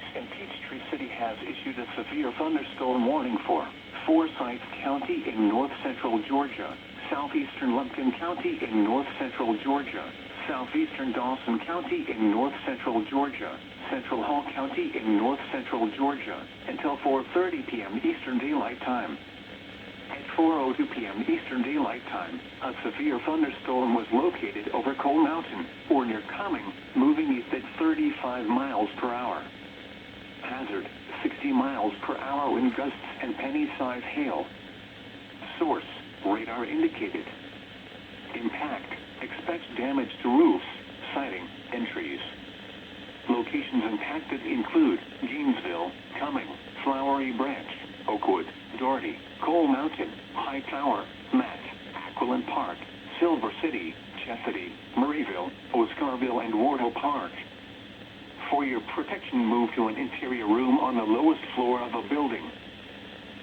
Service in Peachtree City has issued a severe thunderstorm warning for Forsyth County in north-central Georgia, southeastern Lumpkin County in north-central Georgia, southeastern Dawson County in north-central Georgia, Central Hall County in north-central Georgia, until 4:30 p.m. Eastern Daylight Time. At 4:02 p.m. Eastern Daylight Time, a severe thunderstorm was located over Coal Mountain, or near Cumming, moving east at 35 miles per hour. Hazard, 60 miles per hour wind gusts and penny-size hail. Source, radar indicated. Impact, expect damage to roofs, siding, and trees. Locations impacted include Gainesville, Cumming, Flowery Branch, Oakwood, Doherty, Coal Mountain, High Tower, Matt, Aquilin Park, Silver City, Chastity, Murrayville, Oscarville, and Wardle Park. For your protection, move to an interior room on the lowest floor of a building.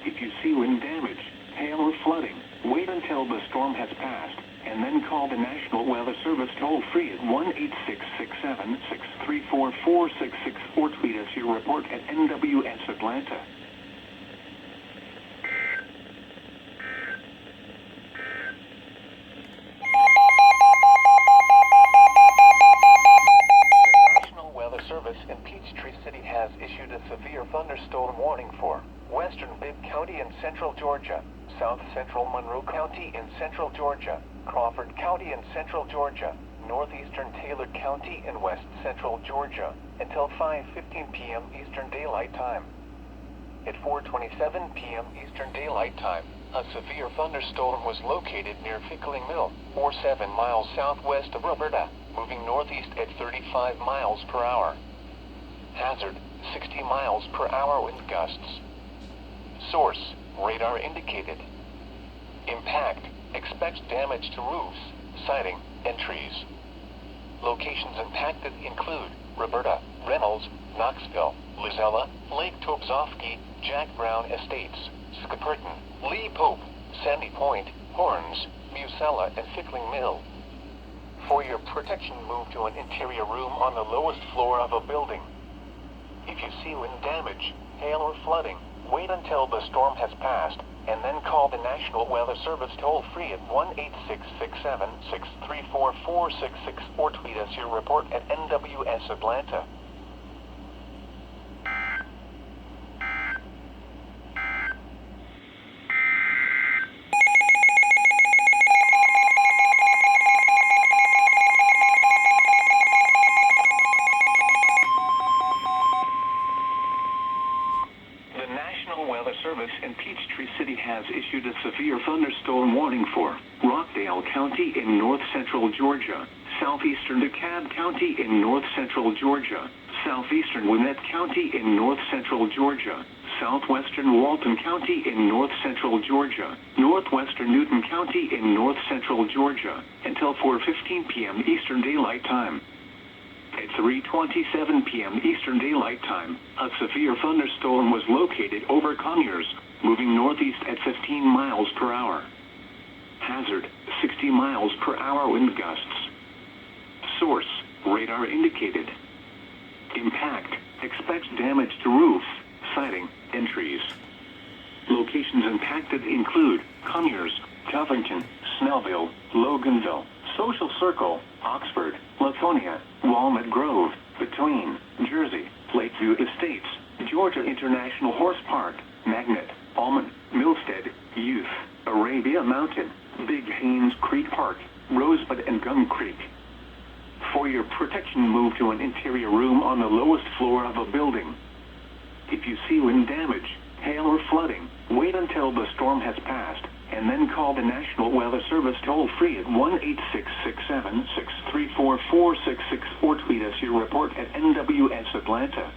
If you see wind damage, hail, or flooding, wait until the storm has passed, and then call the National Weather Service toll-free at 1-866-674-4666 or tweet us your report at NWS Atlanta. Service in Peachtree City has issued a severe thunderstorm warning for western Bibb County in central Georgia, south central Monroe County in central Georgia, Crawford County in central Georgia, northeastern Taylor County in west central Georgia, until 5:15 p.m. Eastern Daylight Time. At 4:27 p.m. Eastern Daylight Time, a severe thunderstorm was located near Fickling Mill, or 7 miles southwest of Roberta, moving northeast at 35 miles per hour. Hazard, 60 miles per hour wind gusts. Source, radar indicated. Impact, expect damage to roofs, siding, and trees. Locations impacted include Roberta, Reynolds, Knoxville, Lizella, Lake Tobzofsky, Jack Brown Estates, Skipperton, Lee Pope, Sandy Point, Horns, Musella, and Fickling Mill. For your protection, move to an interior room on the lowest floor of a building. If you see wind damage, hail, or flooding, wait until the storm has passed, and then call the National Weather Service toll-free at 1-866-674-4666 or tweet us your report at NWS Atlanta. Service in Peachtree City has issued a severe thunderstorm warning for Rockdale County in north-central Georgia, southeastern DeKalb County in north-central Georgia, southeastern Gwinnett County in north-central Georgia, southwestern Walton County in north-central Georgia, northwestern Newton County in north-central Georgia, until 4:15 p.m. Eastern Daylight Time. At 3:27 p.m. Eastern Daylight Time, a severe thunderstorm was located over Conyers, moving northeast at 15 miles per hour. Hazard, 60 miles per hour wind gusts. Source, radar indicated. Impact, expect damage to roofs, siding, and trees. Locations impacted include Conyers, Covington, Snellville, Loganville, Social Circle, Oxford, Laconia, Walnut Grove, Between, Jersey, Lakeview Estates, Georgia International Horse Park, Magnet, Almond, Milstead, Youth, Arabia Mountain, Big Haynes Creek Park, Rosebud, and Gum Creek. For your protection, move to an interior room on the lowest floor of a building. If you see wind damage, hail, or flooding, wait until the storm has passed, and then call the National Weather Service toll-free at 1-866-674-4666 or tweet us your report at NWS Atlanta.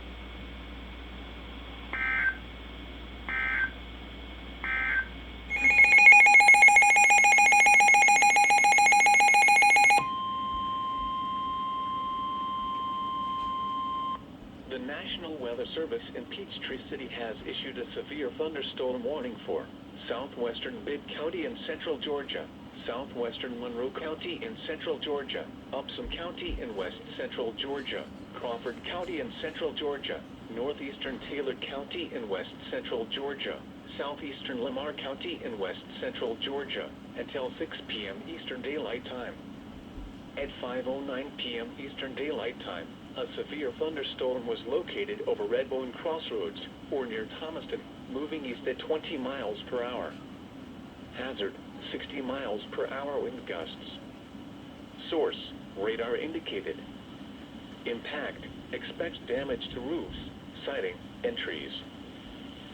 The National Weather Service in Peachtree City has issued a severe thunderstorm warning for southwestern Bibb County in central Georgia, southwestern Monroe County in central Georgia, Upson County in west central Georgia, Crawford County in central Georgia, northeastern Taylor County in west central Georgia, southeastern Lamar County in west central Georgia, until 6 p.m. Eastern Daylight Time. At 5:09 p.m. Eastern Daylight Time, a severe thunderstorm was located over Redbone Crossroads, or near Thomaston, moving east at 20 miles per hour. Hazard, 60 miles per hour wind gusts. Source, radar indicated. Impact, expect damage to roofs, siding, and trees.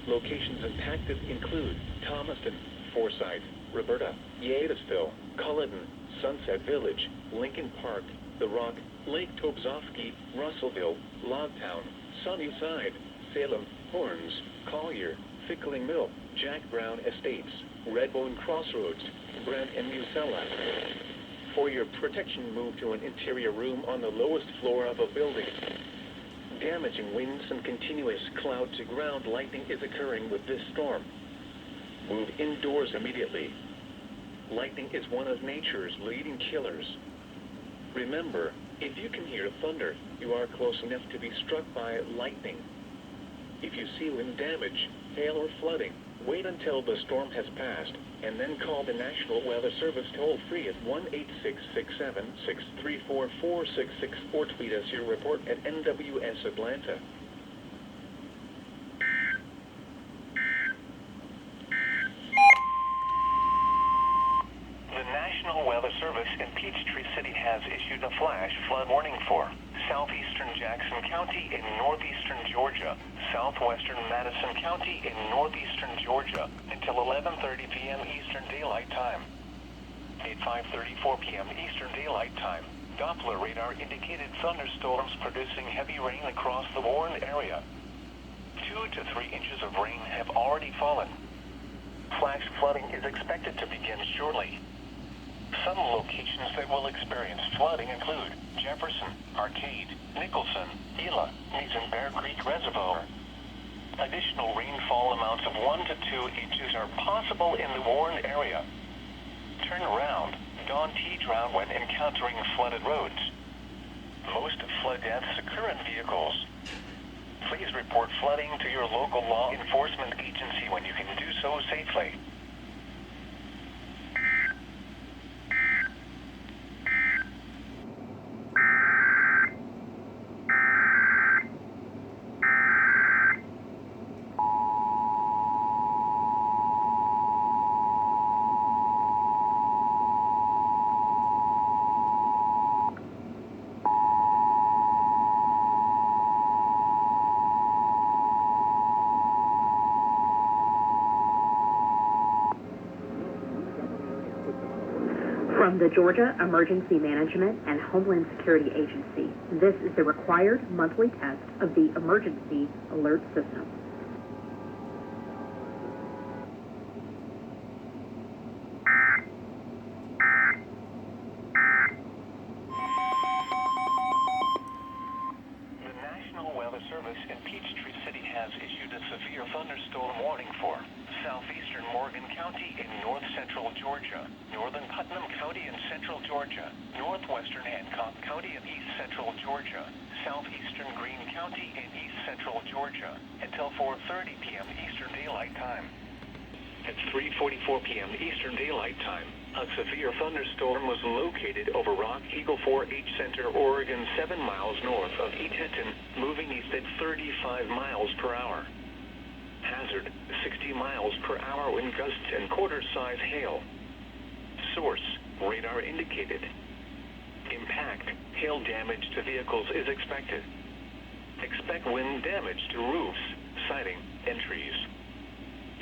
Locations impacted include Thomaston, Forsyth, Roberta, Yadisville, Culloden, Sunset Village, Lincoln Park, The Rock, Lake Tobzowski, Russellville, Logtown, Sunnyside, Salem, Horns, Collier, Fickling Mill, Jack Brown Estates, Redbone Crossroads, Brent and Musella. For your protection, move to an interior room on the lowest floor of a building. Damaging winds and continuous cloud-to-ground lightning is occurring with this storm. Move indoors immediately. Lightning is one of nature's leading killers. Remember, if you can hear thunder, you are close enough to be struck by lightning. If you see wind damage, hail or flooding, wait until the storm has passed, and then call the National Weather Service toll-free at 1-866-674-4666 or tweet us your report at NWS Atlanta. The National Weather Service in Peachtree City has issued a flash flood warning for southeastern Jackson County in northeastern Georgia, southwestern Madison County in northeastern Georgia, until 11:30 p.m. Eastern Daylight Time. At 5:34 p.m. Eastern Daylight Time, Doppler radar indicated thunderstorms producing heavy rain across the Warren area. 2 to 3 inches of rain have already fallen. Flash flooding is expected to begin shortly. Some locations that will experience flooding include Jefferson, Arcade, Nicholson, Gila, Mason Bear Creek Reservoir. Additional rainfall amounts of 1 to 2 inches are possible in the Warren area. Turn around, don't drown when encountering flooded roads. Most flood deaths occur in vehicles. Please report flooding to your local law enforcement agency when you can do so safely. From the Georgia Emergency Management and Homeland Security Agency, this is the required monthly test of the Emergency Alert System. The National Weather Service in Peachtree City has issued a severe thunderstorm warning for southeastern Morgan County in north central Georgia, northern Putnam County in central Georgia, northwestern Hancock County in east central Georgia, southeastern Greene County in east central Georgia, until 4:30 p.m. Eastern Daylight Time. At 3:44 p.m. Eastern Daylight Time, a severe thunderstorm was located over Rock Eagle 4H Center, Oregon, 7 miles north of Eatonton, moving east at 35 miles per hour. Hazard, 60 miles per hour wind gusts and quarter-size hail. Source, radar indicated. Impact, hail damage to vehicles is expected. Expect wind damage to roofs, siding, and trees.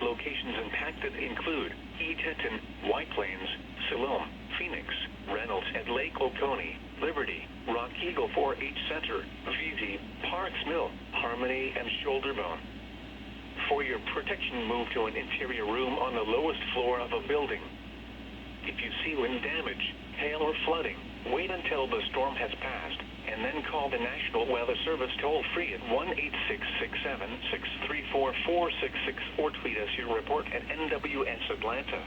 Locations impacted include Eatonton, White Plains, Siloam, Phoenix, Reynolds at Lake Oconee, Liberty, Rock Eagle 4H Center, VZ, Parks Mill, Harmony, and Shoulderbone. For your protection, move to an interior room on the lowest floor of a building. If you see wind damage, hail or flooding, wait until the storm has passed, and then call the National Weather Service toll-free at 1-866-764-4666 or tweet us your report at NWS Atlanta.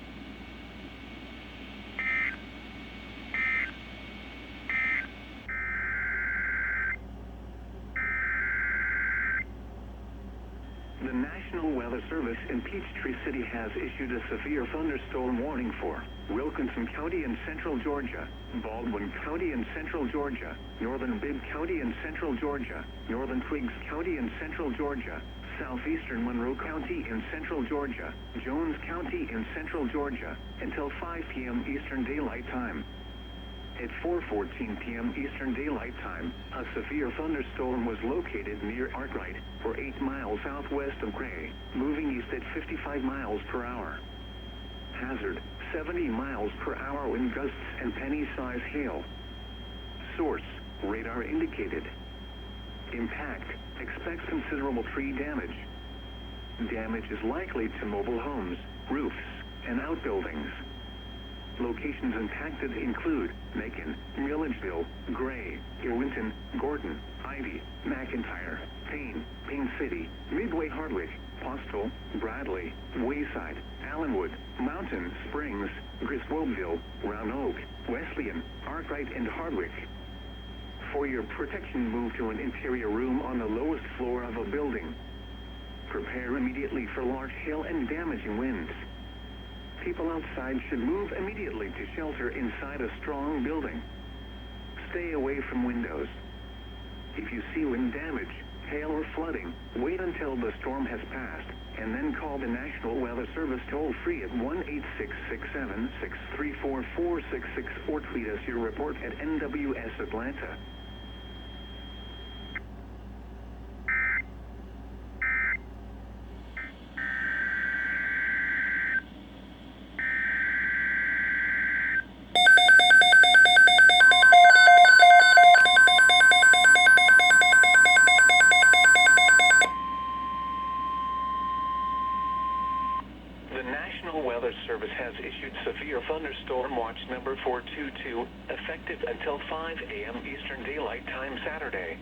The National Weather Service in Peachtree City has issued a severe thunderstorm warning for Wilkinson County in central Georgia, Baldwin County in central Georgia, northern Bibb County in central Georgia, northern Twiggs County in central Georgia, southeastern Monroe County in central Georgia, Jones County in central Georgia, until 5 p.m. Eastern Daylight Time. At 4:14 p.m. Eastern Daylight Time, a severe thunderstorm was located near Arkwright, or 8 miles southwest of Gray, moving east at 55 miles per hour. Hazard, 70 miles per hour wind gusts and penny-size hail. Source, radar indicated. Impact, expects considerable tree damage. Damage is likely to mobile homes, roofs, and outbuildings. Locations impacted include Macon, Milledgeville, Gray, Irwinton, Gordon, Ivy, McIntyre, Payne, Payne City, Midway Hardwick, Postal, Bradley, Wayside, Allenwood, Mountain Springs, Griswoldville, Round Oak, Wesleyan, Arkwright, and Hardwick. For your protection, move to an interior room on the lowest floor of a building. Prepare immediately for large hail and damaging winds. People outside should move immediately to shelter inside a strong building. Stay away from windows. If you see wind damage, hail, or flooding, wait until the storm has passed, and then call the National Weather Service toll-free at 1-866-7-634-4666 or tweet us your report at NWS Atlanta. The National Weather Service has issued severe thunderstorm watch number 422, effective until 5 a.m. Eastern Daylight Time Saturday.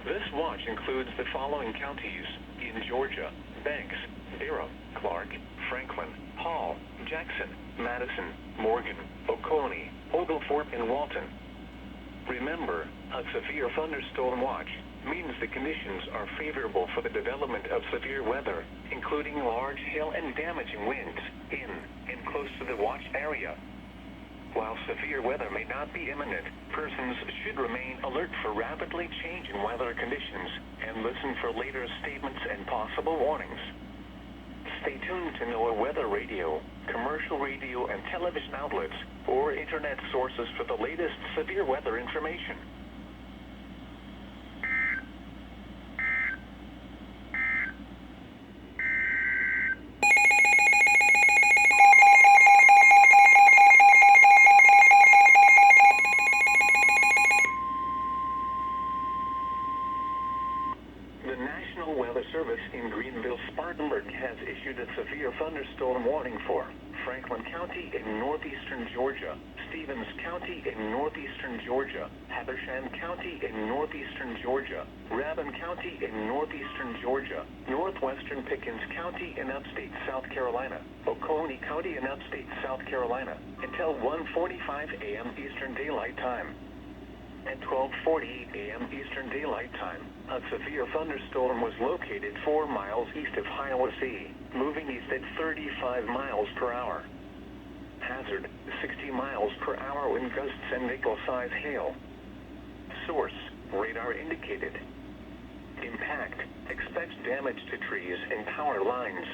This watch includes the following counties in Georgia: Banks, Durham, Clark, Franklin, Hall, Jackson, Madison, Morgan, Oconee, Oglethorpe, and Walton. Remember, a severe thunderstorm watch means the conditions are favorable for the development of severe weather, including large hail and damaging winds in and close to the watch area. While severe weather may not be imminent, persons should remain alert for rapidly changing weather conditions and listen for later statements and possible warnings. Stay tuned to NOAA weather radio, commercial radio and television outlets, or internet sources for the latest severe weather information. The National Weather Service in Greenville-Spartanburg has issued a severe thunderstorm warning for Franklin County in northeastern Georgia, Stevens County in northeastern Georgia, Habersham County in northeastern Georgia, Rabun County in northeastern Georgia, northwestern Pickens County in upstate South Carolina, Oconee County in upstate South Carolina, until 1:45 a.m. Eastern Daylight Time. At 12:48 a.m. Eastern Daylight Time, a severe thunderstorm was located 4 miles east of Hiawassee, moving east at 35 miles per hour. Hazard, 60 miles per hour wind gusts and nickel-size hail. Source, radar indicated. Impact, expects damage to trees and power lines.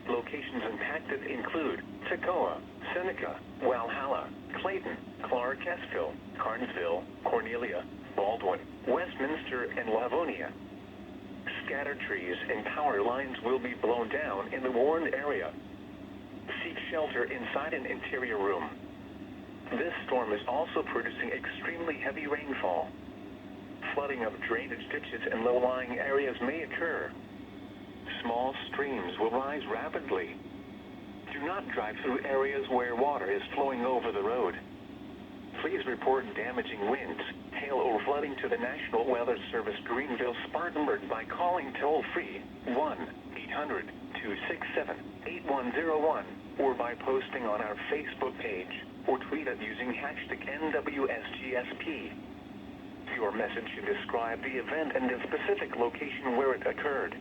Locations impacted include Toccoa, Seneca, Walhalla, Clayton, Clark-Esville, Carnesville, Cornelia, Baldwin, Westminster, and Lavonia. Scattered trees and power lines will be blown down in the warned area. Seek shelter inside an interior room. This storm is also producing extremely heavy rainfall. Flooding of drainage ditches and low-lying areas may occur. Small streams will rise rapidly. Do not drive through areas where water is flowing over the road. Please report damaging winds, hail, or flooding to the National Weather Service Greenville-Spartanburg by calling toll-free 1-800-267-8101 or by posting on our Facebook page or tweet it using hashtag NWSGSP. Your message should describe the event and the specific location where it occurred.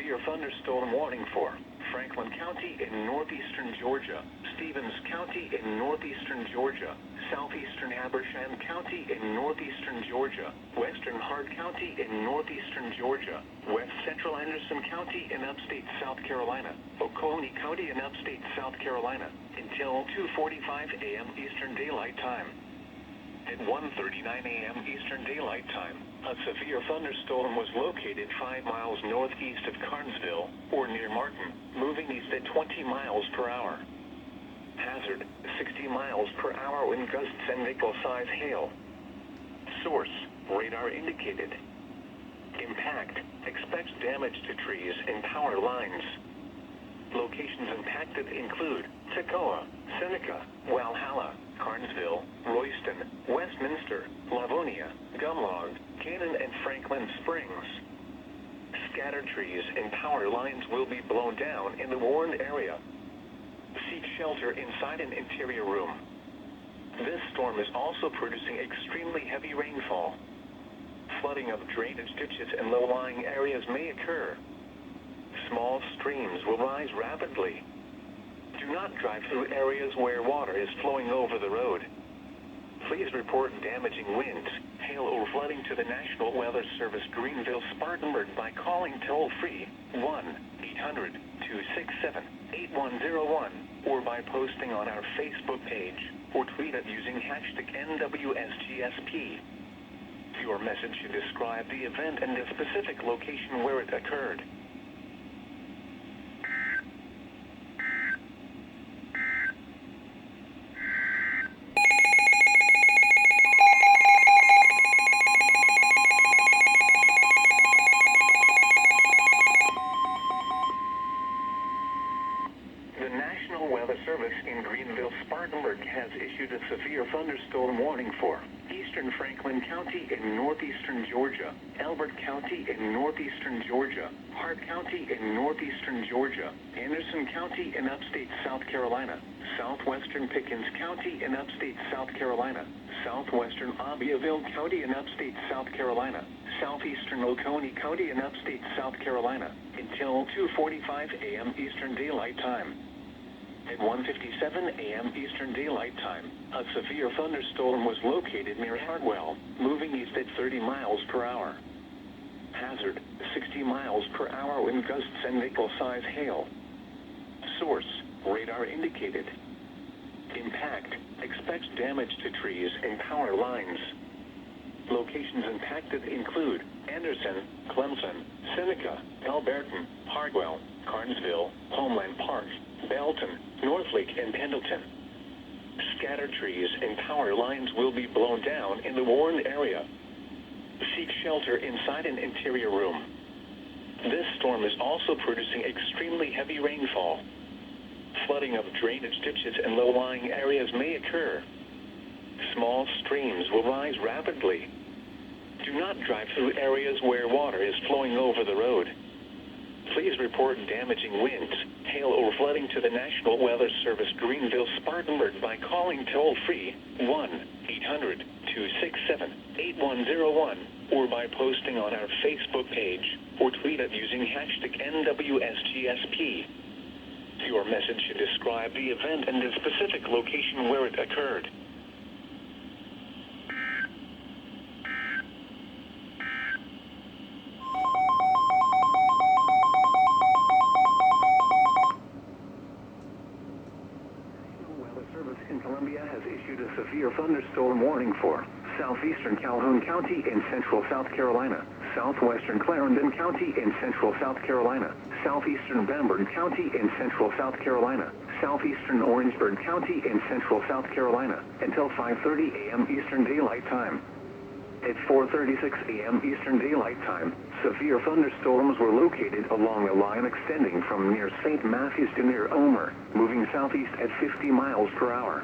severe thunderstorm warning for Franklin County in northeastern Georgia, Stevens County in northeastern Georgia, southeastern Abersham County in northeastern Georgia, western Hart County in northeastern Georgia, west central Anderson County in upstate South Carolina, Oconee County in upstate South Carolina, until 2:45 a.m. Eastern Daylight Time. At 1:39 a.m. Eastern Daylight Time, a severe thunderstorm was located 5 miles northeast of Carnesville, or near Martin, moving east at 20 miles per hour. Hazard, 60 miles per hour wind gusts and nickel-size hail. Source, radar indicated. Impact, expects damage to trees and power lines. Locations impacted include Toccoa, Seneca, Walhalla, Carnesville, Royston, Westminster, Livonia, Gumlog, Cannon, and Franklin Springs. Scattered trees and power lines will be blown down in the warned area. Seek shelter inside an interior room. This storm is also producing extremely heavy rainfall. Flooding of drainage ditches and low-lying areas may occur. Small streams will rise rapidly. Do not drive through areas where water is flowing over the road. Please report damaging winds, hail, or flooding to the National Weather Service Greenville-Spartanburg by calling toll-free 1-800-267-8101 or by posting on our Facebook page or tweet it using hashtag NWSGSP. Your message should describe the event and the specific location where it occurred. The National Weather Service in Greenville-Spartanburg has issued a severe thunderstorm warning for eastern Franklin County in northeastern Georgia, Elbert County in northeastern Georgia, Hart County in northeastern Georgia, Anderson County in upstate South Carolina, southwestern Pickens County in upstate South Carolina, southwestern Abbeville County in upstate South Carolina, southeastern Oconee County in upstate South Carolina, until 2:45 a.m. Eastern Daylight Time. At 1:57 a.m. Eastern Daylight Time, a severe thunderstorm was located near Hartwell, moving east at 30 miles per hour. Hazard, 60 miles per hour wind gusts and nickel-size hail. Source, radar indicated. Impact, expects damage to trees and power lines. Locations impacted include Anderson, Clemson, Seneca, Alberton, Hartwell, Carnesville, Homeland Park, Belton, Northlake, and Pendleton. Scattered trees and power lines will be blown down in the warned area. Seek shelter inside an interior room. This storm is also producing extremely heavy rainfall. Flooding of drainage ditches and low-lying areas may occur. Small streams will rise rapidly. Do not drive through areas where water is flowing over the road. Please report damaging winds, hail, or flooding to the National Weather Service Greenville-Spartanburg by calling toll-free 1-800-267-8101 or by posting on our Facebook page or tweet it using hashtag NWSGSP. Your message should describe the event and the specific location where it occurred. In Columbia has issued a severe thunderstorm warning for southeastern Calhoun County in central South Carolina, southwestern Clarendon County in central South Carolina, southeastern Bamberg County in central South Carolina, southeastern Orangeburg County in central South Carolina, until 5:30 a.m. Eastern Daylight Time. At 4:36 a.m. Eastern Daylight Time, severe thunderstorms were located along a line extending from near St. Matthews to near Omer, moving southeast at 50 miles per hour.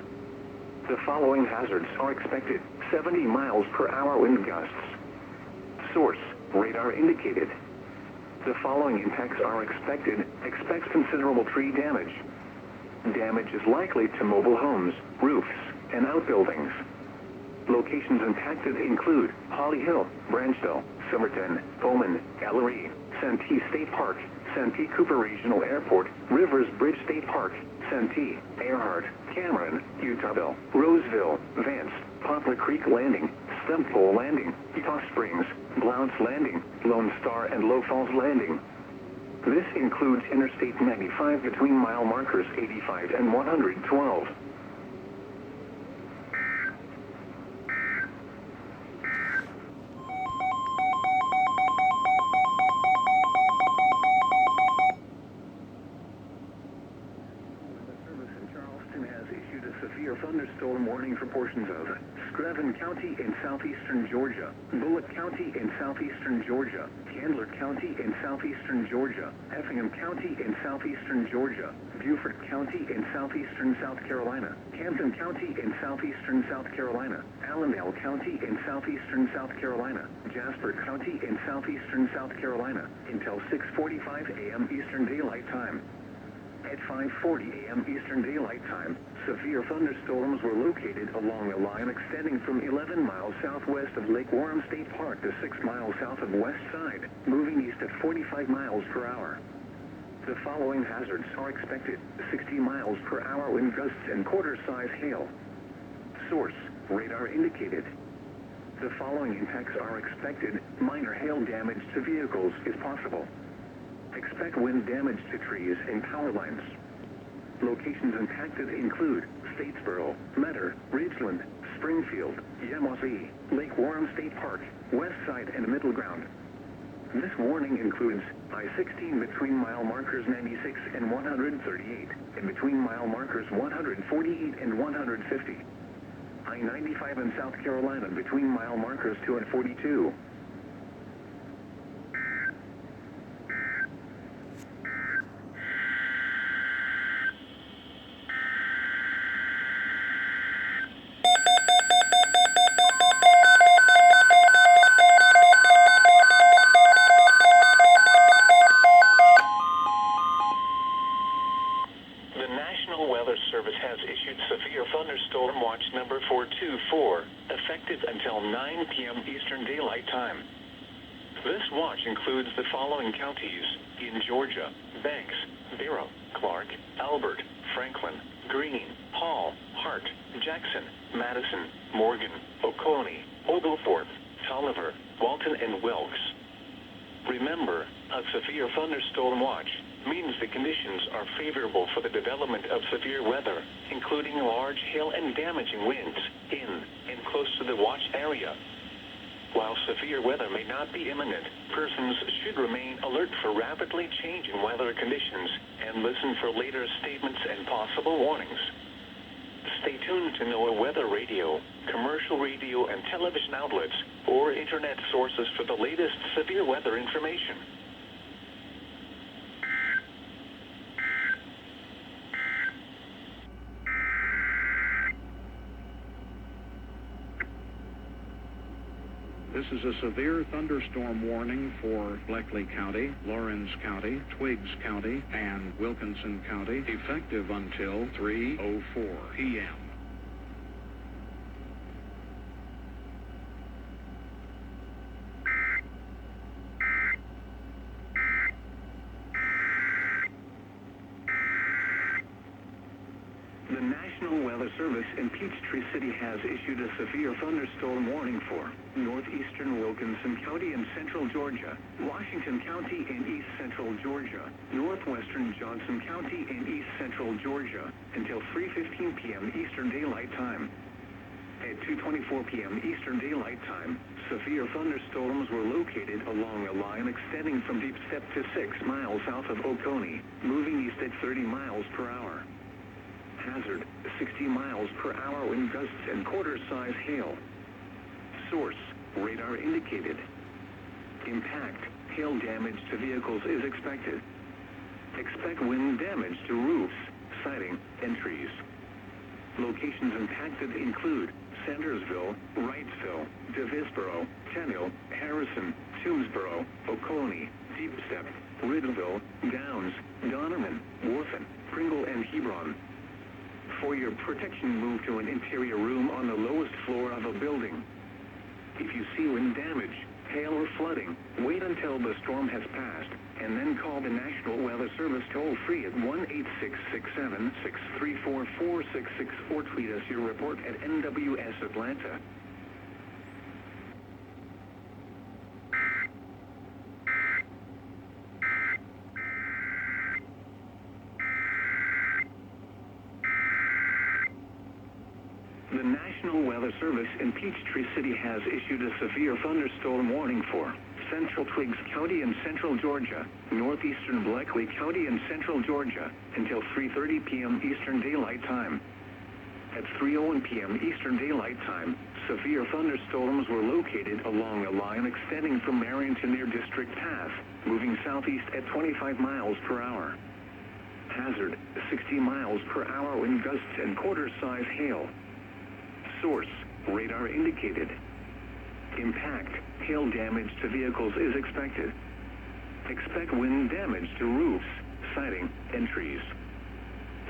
The following hazards are expected: 70 miles per hour wind gusts. Source, radar indicated. The following impacts are expected: expects considerable tree damage. Damage is likely to mobile homes, roofs, and outbuildings. Locations impacted include Holly Hill, Branchville, Somerton, Bowman, Gallery, Santee State Park, Santee Cooper Regional Airport, Rivers Bridge State Park, Santee, Earhart, Cameron, Utahville, Roseville, Vance, Poplar Creek Landing, Stumppole Landing, Utah Springs, Blount's Landing, Lone Star and Low Falls Landing. This includes Interstate 95 between mile markers 85 and 112. Severe thunderstorm warning for portions of Screven County in southeastern Georgia, Bullitt County in southeastern Georgia, Candler County in southeastern Georgia, Effingham County in southeastern Georgia, Beaufort County in southeastern South Carolina, Hampton County in southeastern South Carolina, Allendale County in southeastern South Carolina, Jasper County in southeastern South Carolina, until 6:45 a.m. Eastern Daylight Time. At 5:40 a.m. Eastern Daylight Time, severe thunderstorms were located along a line extending from 11 miles southwest of Lake Warren State Park to 6 miles south of West Side, moving east at 45 miles per hour. The following hazards are expected: 60 miles per hour wind gusts and quarter-size hail. Source: radar indicated. The following impacts are expected: minor hail damage to vehicles is possible. Expect wind damage to trees and power lines. Locations impacted include Statesboro, Metter, Ridgeland, Springfield, Yamasee, Lake Warren State Park, West Side and Middle Ground. This warning includes I-16 between mile markers 96 and 138, and between mile markers 148 and 150. I-95 in South Carolina between mile markers 2 and 42. The National Weather Service has issued Severe Thunderstorm Watch number 424, effective until 9 p.m. Eastern Daylight Time. This watch includes the following counties in Georgia: Banks, Barrow, Clark, Albert, Franklin, Greene, Hall, Hart, Jackson, Madison, Morgan, Oconee, Oglethorpe, Tolliver, Walton, and Wilkes. Remember, a severe thunderstorm watch means the conditions are favorable for the development of severe weather, including large hail and damaging winds in and close to the watch area. While severe weather may not be imminent, persons should remain alert for rapidly changing weather conditions and listen for later statements and possible warnings. Stay tuned to NOAA weather radio, commercial radio and television outlets, or internet sources for the latest severe weather information. This is a severe thunderstorm warning for Bleckley County, Lawrence County, Twiggs County, and Wilkinson County, effective until 3:04 p.m. The National Weather Service in Peachtree City has issued a severe thunderstorm warning for northeastern Wilkinson County in central Georgia, Washington County in east central Georgia, northwestern Johnson County in east central Georgia, until 3:15 p.m. Eastern Daylight Time. At 2:24 p.m. Eastern Daylight Time, severe thunderstorms were located along a line extending from Deep Step to 6 miles south of Oconee, moving east at 30 miles per hour. Hazard: 60 miles per hour wind gusts and quarter-size hail. Source: radar indicated. Impact: hail damage to vehicles is expected. Expect wind damage to roofs, siding, and trees. Locations impacted include Sandersville, Wrightsville, DeVisboro, Tenniel, Harrison, Toomsboro, Oconee, Deep Step, Riddleville, Downs, Donnerman, Worthen, Pringle, and Hebron. For your protection, move to an interior room on the lowest floor of a building. If you see wind damage, hail, or flooding, wait until the storm has passed, and then call the National Weather Service toll-free at 1-866-7-634-4664. Tweet us your report at NWS Atlanta. The National Weather Service in Peachtree City has issued a severe thunderstorm warning for central Twiggs County and central Georgia, northeastern Bleckley County and central Georgia, until 3:30 p.m. Eastern Daylight Time. At 3:01 p.m. Eastern Daylight Time, severe thunderstorms were located along a line extending from Marion to near District Path, moving southeast at 25 miles per hour. Hazard, 60 miles per hour wind gusts and quarter-size hail. Source, radar indicated. Impact, hail damage to vehicles is expected. Expect wind damage to roofs, siding, and trees.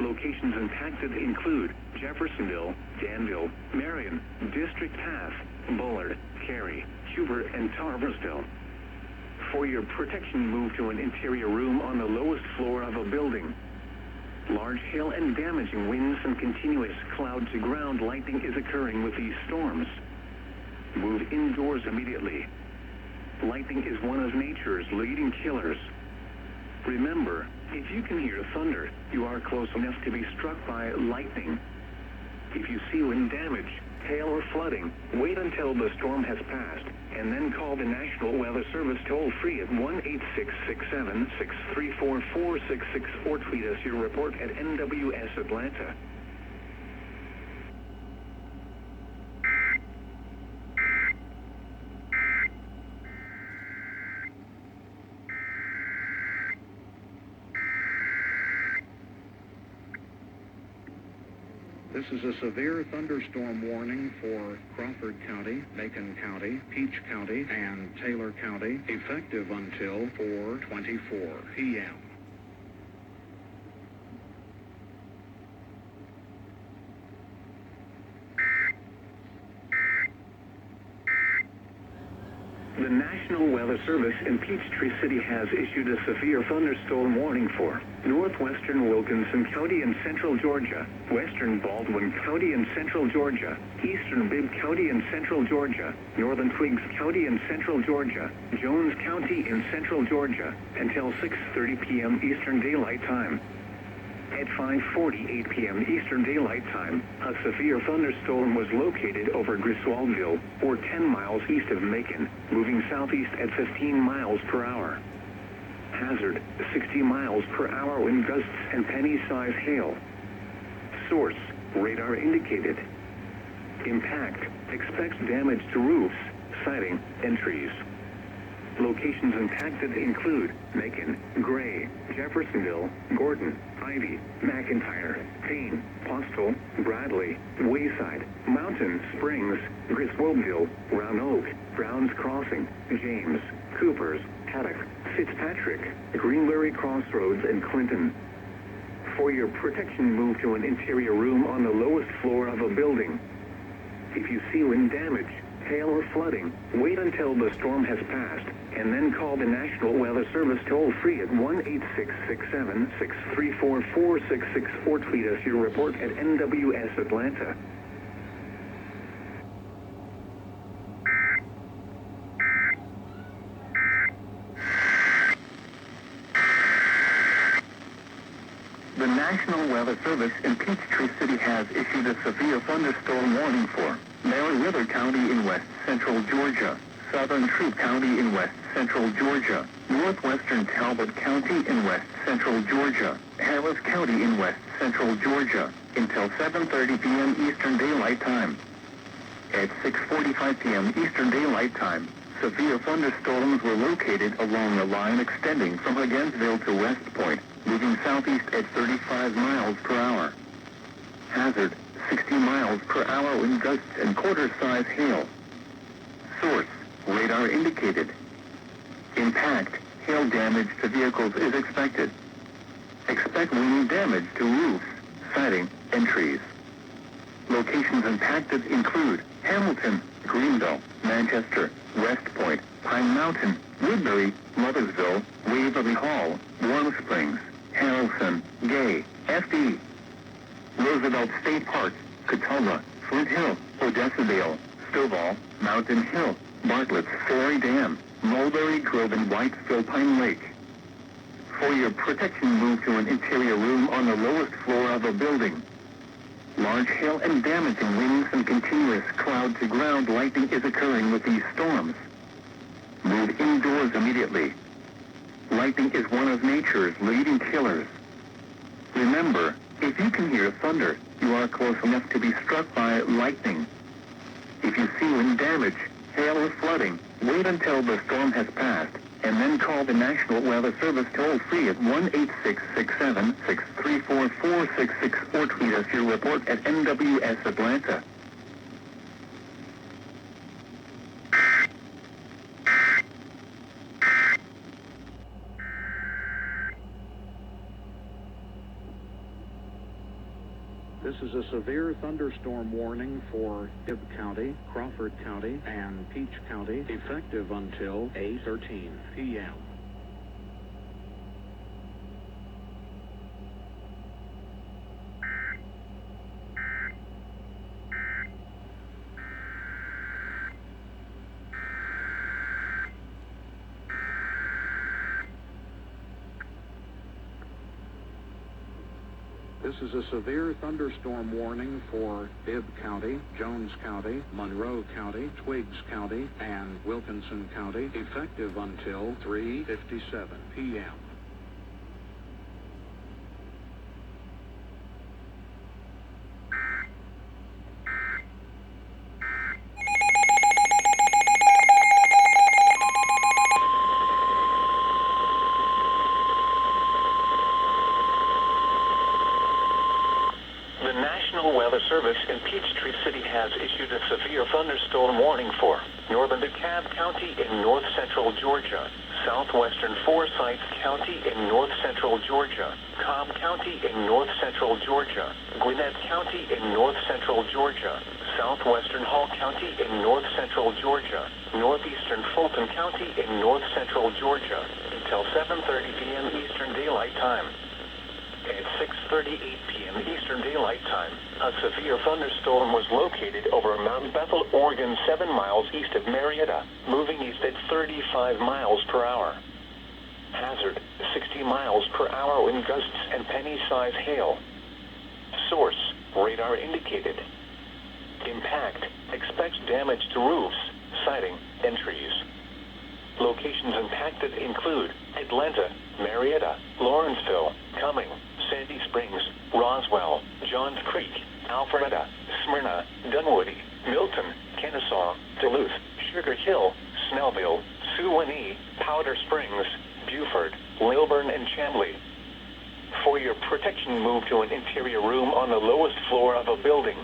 Locations impacted include Jeffersonville, Danville, Marion, District Path, Bullard, Cary, Hubert, and Tarversville. For your protection, move to an interior room on the lowest floor of a building. Large hail and damaging winds and continuous cloud-to-ground lightning is occurring with these storms. Move indoors immediately. Lightning is one of nature's leading killers. Remember, if you can hear thunder, you are close enough to be struck by lightning. If you see wind damage, hail, or flooding, wait until the storm has passed, and then call the National Weather Service toll-free at 1-866-7-634-4664. Tweet us your report at NWS Atlanta. This is a severe thunderstorm warning for Crawford County, Macon County, Peach County, and Taylor County, effective until 4:24 p.m. The National Weather Service in Peachtree City has issued a severe thunderstorm warning for northwestern Wilkinson County and central Georgia, western Baldwin County and central Georgia, eastern Bibb County and central Georgia, northern Twiggs County and central Georgia, Jones County in central Georgia, until 6:30 p.m. Eastern Daylight Time. At 5:48 p.m. Eastern Daylight Time, a severe thunderstorm was located over Griswoldville, or 10 miles east of Macon, moving southeast at 15 miles per hour. Hazard, 60 miles per hour wind gusts and penny-size hail. Source, radar indicated. Impact, expects damage to roofs, siding, and trees. Locations impacted include Macon, Gray, Jeffersonville, Gordon, Ivy, McIntyre, Payne, Postal, Bradley, Wayside, Mountain Springs, Griswoldville, Round Oak, Browns Crossing, James, Coopers, Haddock, Fitzpatrick, Greenberry Crossroads, and Clinton. For your protection, move to an interior room on the lowest floor of a building. If you see wind damage, hail, or flooding, wait until the storm has passed, and then call the National Weather Service toll-free at 1-866-7-634-4664. Tweet us your report at NWS Atlanta. The National Weather Service in Peachtree City has issued a severe thunderstorm warning for Meriwether County in west central Georgia, southern Troup County in west central Georgia, northwestern Talbot County in west central Georgia, Harris County in west central Georgia, until 7:30 p.m. Eastern Daylight Time. At 6:45 p.m. Eastern Daylight Time, severe thunderstorms were located along a line extending from Hagensville to West Point, moving southeast at 35 miles per hour. Hazard, 60 miles per hour wind gusts and quarter-size hail. Source, radar indicated. Impact, hail damage to vehicles is expected. Expect wind damage to roofs, siding, and trees. Locations impacted include Hamilton, Greenville, Manchester, West Point, Pine Mountain, Woodbury, Loversville, Waverly Hall, Warm Springs, Harrelson, Gay, FD, Roosevelt State Park, Catawba, Flint Hill, Odessa-Dale, Stovall, Mountain Hill, Bartlett's Ferry Dam, Mulberry Grove and Whitesville Pine Lake. For your protection, move to an interior room on the lowest floor of a building. Large hail and damaging winds and continuous cloud-to-ground lightning is occurring with these storms. Move indoors immediately. Lightning is one of nature's leading killers. Remember, if you can hear thunder, you are close enough to be struck by lightning. If you see wind damage, hail or flooding, wait until the storm has passed, and then call the National Weather Service toll-free at 1-866-7-634-466 or tweet us your report at NWS Atlanta. This is a severe thunderstorm warning for Bibb County, Crawford County, and Peach County, effective until 8:13 p.m. This is a severe thunderstorm warning for Bibb County, Jones County, Monroe County, Twiggs County, and Wilkinson County, effective until 3:57 p.m. The National Weather Service in Peachtree City has issued a severe thunderstorm warning for northern DeKalb County in north-central Georgia, southwestern Forsyth County in north-central Georgia, Cobb County in north-central Georgia, Gwinnett County in north-central Georgia, southwestern Hall County in north-central Georgia, northeastern Fulton County in north-central Georgia, until 7:30 p.m. Eastern Daylight Time. At 6:38 p.m. Eastern Daylight Time, a severe thunderstorm was located over Mount Bethel, Oregon, 7 miles east of Marietta, moving east at 35 miles per hour. Hazard, 60 miles per hour wind gusts and penny-size hail. Source, radar indicated. Impact, expects damage to roofs, siding, and trees. Locations impacted include Atlanta, Marietta, Lawrenceville, Cumming, Sandy Springs, Roswell, Johns Creek, Alpharetta, Smyrna, Dunwoody, Milton, Kennesaw, Duluth, Sugar Hill, Snellville, Suwanee, Powder Springs, Beaufort, Lilburn, and Chamblee. For your protection, move to an interior room on the lowest floor of a building.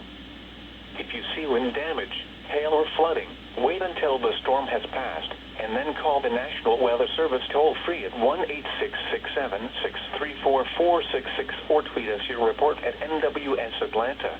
If you see wind damage, hail, or flooding, wait until the storm has passed, and then call the National Weather Service toll-free at 1-866-7-634-466 or tweet us your report at NWS Atlanta.